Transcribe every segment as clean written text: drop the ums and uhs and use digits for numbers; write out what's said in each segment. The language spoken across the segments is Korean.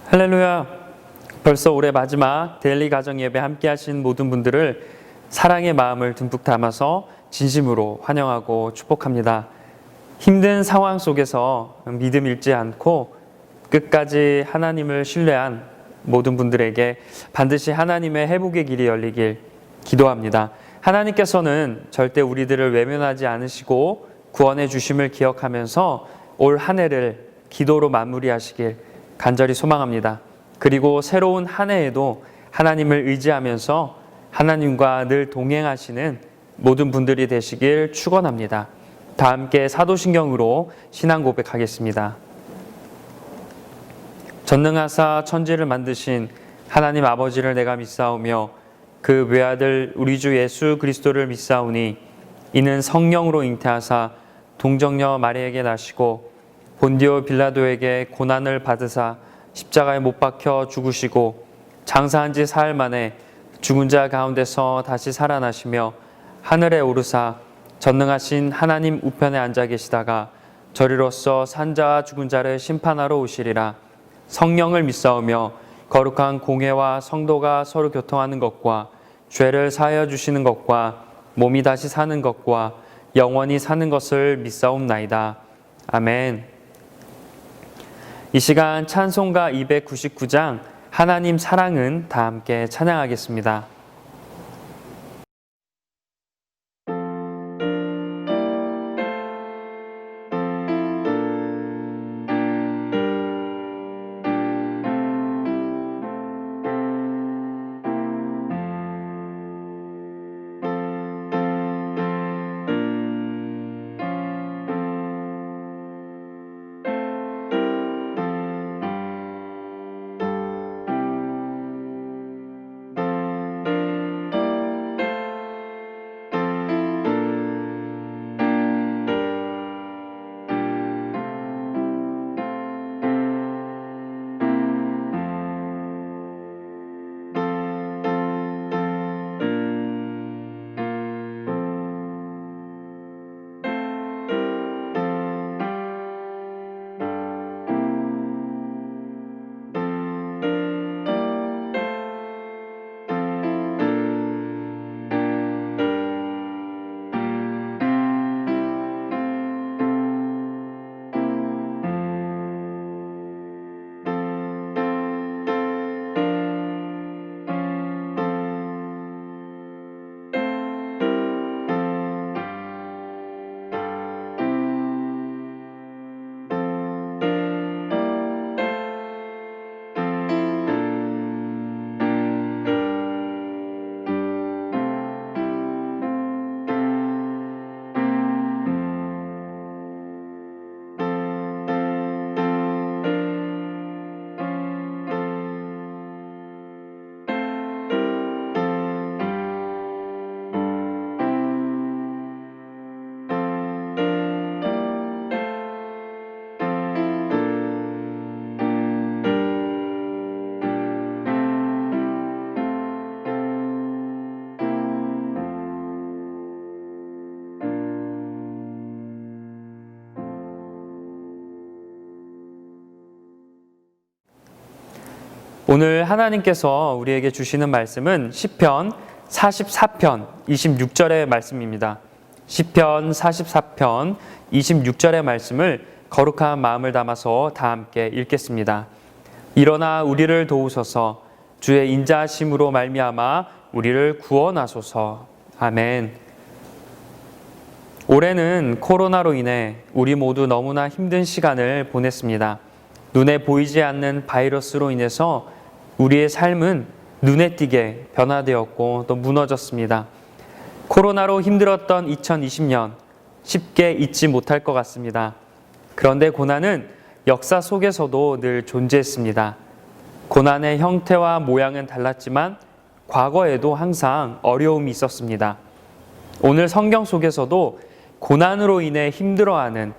할렐루야. 벌써 올해 마지막 데일리 가정 예배 함께 하신 모든 분들을 사랑의 마음을 듬뿍 담아서 진심으로 환영하고 축복합니다. 힘든 상황 속에서 믿음 잃지 않고 끝까지 하나님을 신뢰한 모든 분들에게 반드시 하나님의 회복의 길이 열리길 기도합니다. 하나님께서는 절대 우리들을 외면하지 않으시고 구원해 주심을 기억하면서 올 한 해를 기도로 마무리하시길 간절히 소망합니다. 그리고 새로운 한 해에도 하나님을 의지하면서 하나님과 늘 동행하시는 모든 분들이 되시길 축원합니다. 다 함께 사도신경으로 신앙 고백하겠습니다. 전능하사 천지를 만드신 하나님 아버지를 내가 믿사오며 그 외아들 우리 주 예수 그리스도를 믿사오니 이는 성령으로 잉태하사 동정녀 마리에게 나시고 본디오 빌라도에게 고난을 받으사 십자가에 못 박혀 죽으시고 장사한 지 사흘 만에 죽은 자 가운데서 다시 살아나시며 하늘에 오르사 전능하신 하나님 우편에 앉아 계시다가 저리로서 산자와 죽은 자를 심판하러 오시리라. 성령을 믿사오며 거룩한 공회와 성도가 서로 교통하는 것과 죄를 사하여 주시는 것과 몸이 다시 사는 것과 영원히 사는 것을 믿사옵나이다. 아멘. 이 시간 찬송가 299장 하나님 사랑은 다 함께 찬양하겠습니다. 오늘 하나님께서 우리에게 주시는 말씀은 시편 44편 26절의 말씀입니다. 시편 44편 26절의 말씀을 거룩한 마음을 담아서 다 함께 읽겠습니다. 일어나 우리를 도우소서. 주의 인자하심으로 말미암아 우리를 구원하소서. 아멘. 올해는 코로나로 인해 우리 모두 너무나 힘든 시간을 보냈습니다. 눈에 보이지 않는 바이러스로 인해서 우리의 삶은 눈에 띄게 변화되었고 또 무너졌습니다. 코로나로 힘들었던 2020년 쉽게 잊지 못할 것 같습니다. 그런데 고난은 역사 속에서도 늘 존재했습니다. 고난의 형태와 모양은 달랐지만 과거에도 항상 어려움이 있었습니다. 오늘 성경 속에서도 고난으로 인해 힘들어하는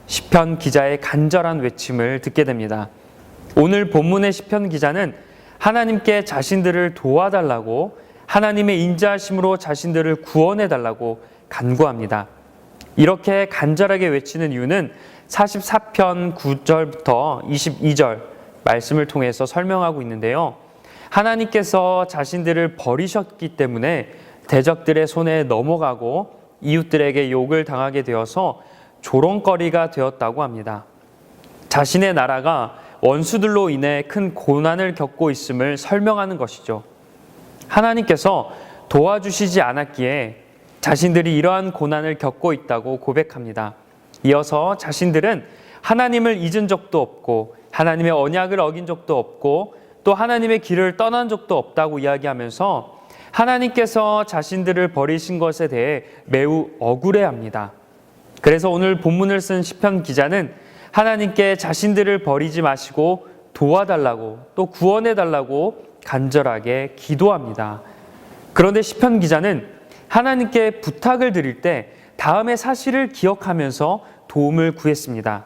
시편 기자의 간절한 외침을 듣게 됩니다. 오늘 본문의 시편 기자는 하나님께 자신들을 도와달라고, 하나님의 인자하심으로 자신들을 구원해달라고 간구합니다. 이렇게 간절하게 외치는 이유는 44편 9절부터 22절 말씀을 통해서 설명하고 있는데요. 하나님께서 자신들을 버리셨기 때문에 대적들의 손에 넘어가고 이웃들에게 욕을 당하게 되어서 조롱거리가 되었다고 합니다. 자신의 나라가 원수들로 인해 큰 고난을 겪고 있음을 설명하는 것이죠. 하나님께서 도와주시지 않았기에 자신들이 이러한 고난을 겪고 있다고 고백합니다. 이어서 자신들은 하나님을 잊은 적도 없고 하나님의 언약을 어긴 적도 없고 또 하나님의 길을 떠난 적도 없다고 이야기하면서 하나님께서 자신들을 버리신 것에 대해 매우 억울해합니다. 그래서 오늘 본문을 쓴 시편 기자는 하나님께 자신들을 버리지 마시고 도와달라고 또 구원해달라고 간절하게 기도합니다. 그런데 시편 기자는 하나님께 부탁을 드릴 때 다음의 사실을 기억하면서 도움을 구했습니다.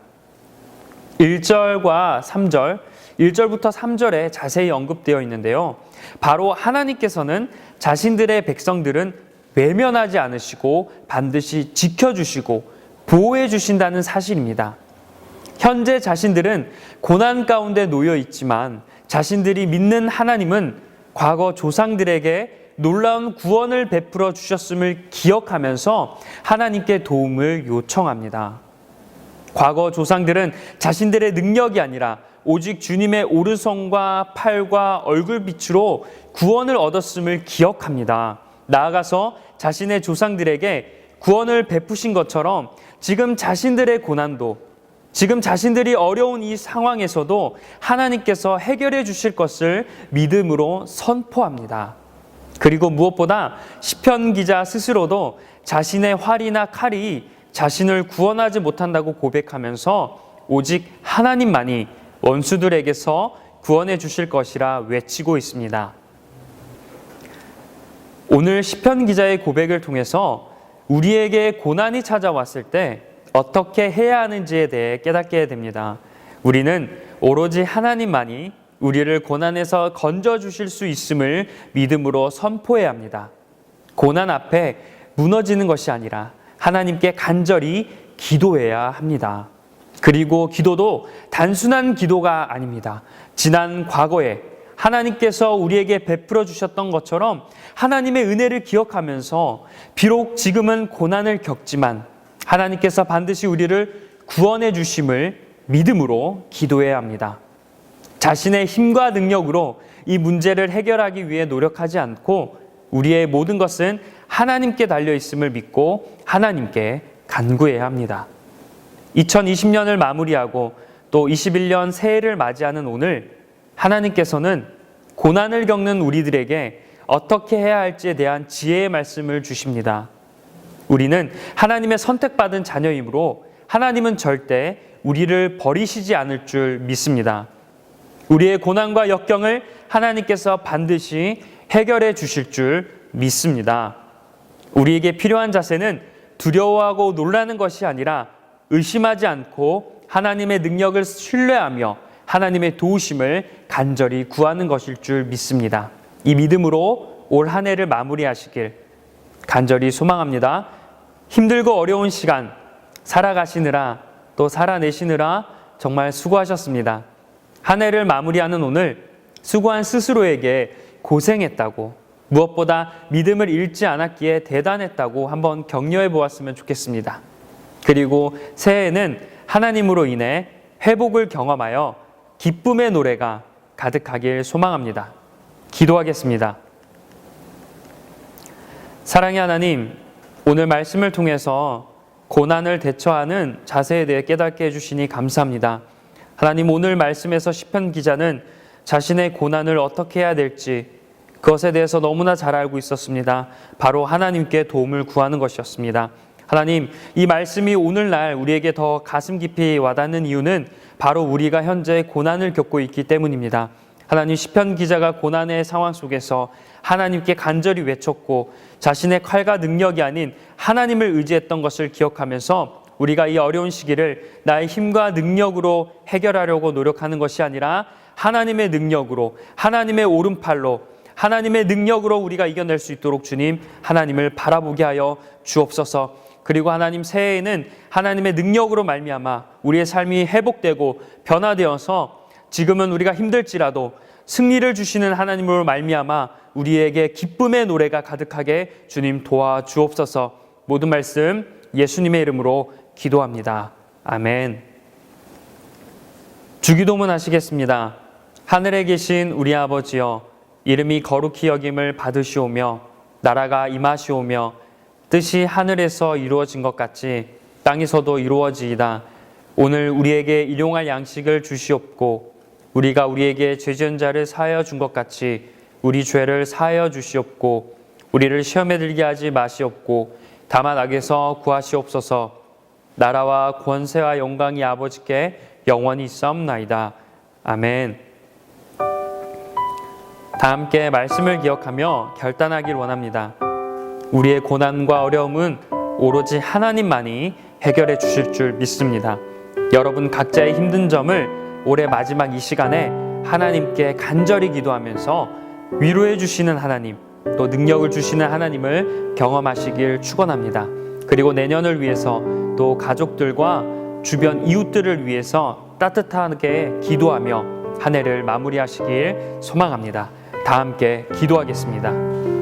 1절과 3절, 1절부터 3절에 자세히 언급되어 있는데요. 바로 하나님께서는 자신들의 백성들은 외면하지 않으시고 반드시 지켜주시고 보호해 주신다는 사실입니다. 현재 자신들은 고난 가운데 놓여 있지만 자신들이 믿는 하나님은 과거 조상들에게 놀라운 구원을 베풀어 주셨음을 기억하면서 하나님께 도움을 요청합니다. 과거 조상들은 자신들의 능력이 아니라 오직 주님의 오른손과 팔과 얼굴빛으로 구원을 얻었음을 기억합니다. 나아가서 자신의 조상들에게 구원을 베푸신 것처럼 지금 자신들의 고난도, 지금 자신들이 어려운 이 상황에서도 하나님께서 해결해 주실 것을 믿음으로 선포합니다. 그리고 무엇보다 시편 기자 스스로도 자신의 활이나 칼이 자신을 구원하지 못한다고 고백하면서 오직 하나님만이 원수들에게서 구원해 주실 것이라 외치고 있습니다. 오늘 시편 기자의 고백을 통해서 우리에게 고난이 찾아왔을 때 어떻게 해야 하는지에 대해 깨닫게 됩니다. 우리는 오로지 하나님만이 우리를 고난에서 건져주실 수 있음을 믿음으로 선포해야 합니다. 고난 앞에 무너지는 것이 아니라 하나님께 간절히 기도해야 합니다. 그리고 기도도 단순한 기도가 아닙니다. 지난 과거에 하나님께서 우리에게 베풀어 주셨던 것처럼 하나님의 은혜를 기억하면서 비록 지금은 고난을 겪지만 하나님께서 반드시 우리를 구원해 주심을 믿음으로 기도해야 합니다. 자신의 힘과 능력으로 이 문제를 해결하기 위해 노력하지 않고 우리의 모든 것은 하나님께 달려 있음을 믿고 하나님께 간구해야 합니다. 2020년을 마무리하고 또 21년 새해를 맞이하는 오늘 하나님께서는 고난을 겪는 우리들에게 어떻게 해야 할지에 대한 지혜의 말씀을 주십니다. 우리는 하나님의 선택받은 자녀이므로 하나님은 절대 우리를 버리시지 않을 줄 믿습니다. 우리의 고난과 역경을 하나님께서 반드시 해결해 주실 줄 믿습니다. 우리에게 필요한 자세는 두려워하고 놀라는 것이 아니라 의심하지 않고 하나님의 능력을 신뢰하며 하나님의 도우심을 간절히 구하는 것일 줄 믿습니다. 이 믿음으로 올 한 해를 마무리하시길 간절히 소망합니다. 힘들고 어려운 시간 살아가시느라 또 살아내시느라 정말 수고하셨습니다. 한 해를 마무리하는 오늘 수고한 스스로에게 고생했다고, 무엇보다 믿음을 잃지 않았기에 대단했다고 한번 격려해 보았으면 좋겠습니다. 그리고 새해에는 하나님으로 인해 회복을 경험하여 기쁨의 노래가 가득하길 소망합니다. 기도하겠습니다. 사랑의 하나님, 오늘 말씀을 통해서 고난을 대처하는 자세에 대해 깨닫게 해주시니 감사합니다. 하나님, 오늘 말씀에서 시편 기자는 자신의 고난을 어떻게 해야 될지 그것에 대해서 너무나 잘 알고 있었습니다. 바로 하나님께 도움을 구하는 것이었습니다. 하나님, 이 말씀이 오늘날 우리에게 더 가슴 깊이 와닿는 이유는 바로 우리가 현재 고난을 겪고 있기 때문입니다. 하나님, 시편 기자가 고난의 상황 속에서 하나님께 간절히 외쳤고 자신의 칼과 능력이 아닌 하나님을 의지했던 것을 기억하면서 우리가 이 어려운 시기를 나의 힘과 능력으로 해결하려고 노력하는 것이 아니라 하나님의 능력으로, 하나님의 오른팔로, 하나님의 능력으로 우리가 이겨낼 수 있도록 주님, 하나님을 바라보게 하여 주옵소서. 그리고 하나님, 새해에는 하나님의 능력으로 말미암아 우리의 삶이 회복되고 변화되어서 지금은 우리가 힘들지라도 승리를 주시는 하나님으로 말미암아 우리에게 기쁨의 노래가 가득하게 주님 도와주옵소서. 모든 말씀 예수님의 이름으로 기도합니다. 아멘. 주기도문 하시겠습니다. 하늘에 계신 우리 아버지여, 이름이 거룩히 여김을 받으시오며 나라가 임하시오며 뜻이 하늘에서 이루어진 것 같이 땅에서도 이루어지이다. 오늘 우리에게 일용할 양식을 주시옵고 우리가 우리에게 죄 지은 자를 사하여 준 것 같이 우리 죄를 사하여 주시옵고 우리를 시험에 들게 하지 마시옵고 다만 악에서 구하시옵소서. 나라와 권세와 영광이 아버지께 영원히 있사옵나이다. 아멘. 다 함께 말씀을 기억하며 결단하길 원합니다. 우리의 고난과 어려움은 오로지 하나님만이 해결해 주실 줄 믿습니다. 여러분 각자의 힘든 점을 올해 마지막 이 시간에 하나님께 간절히 기도하면서 위로해 주시는 하나님, 또 능력을 주시는 하나님을 경험하시길 축원합니다. 그리고 내년을 위해서 또 가족들과 주변 이웃들을 위해서 따뜻하게 기도하며 한 해를 마무리하시길 소망합니다. 다 함께 기도하겠습니다.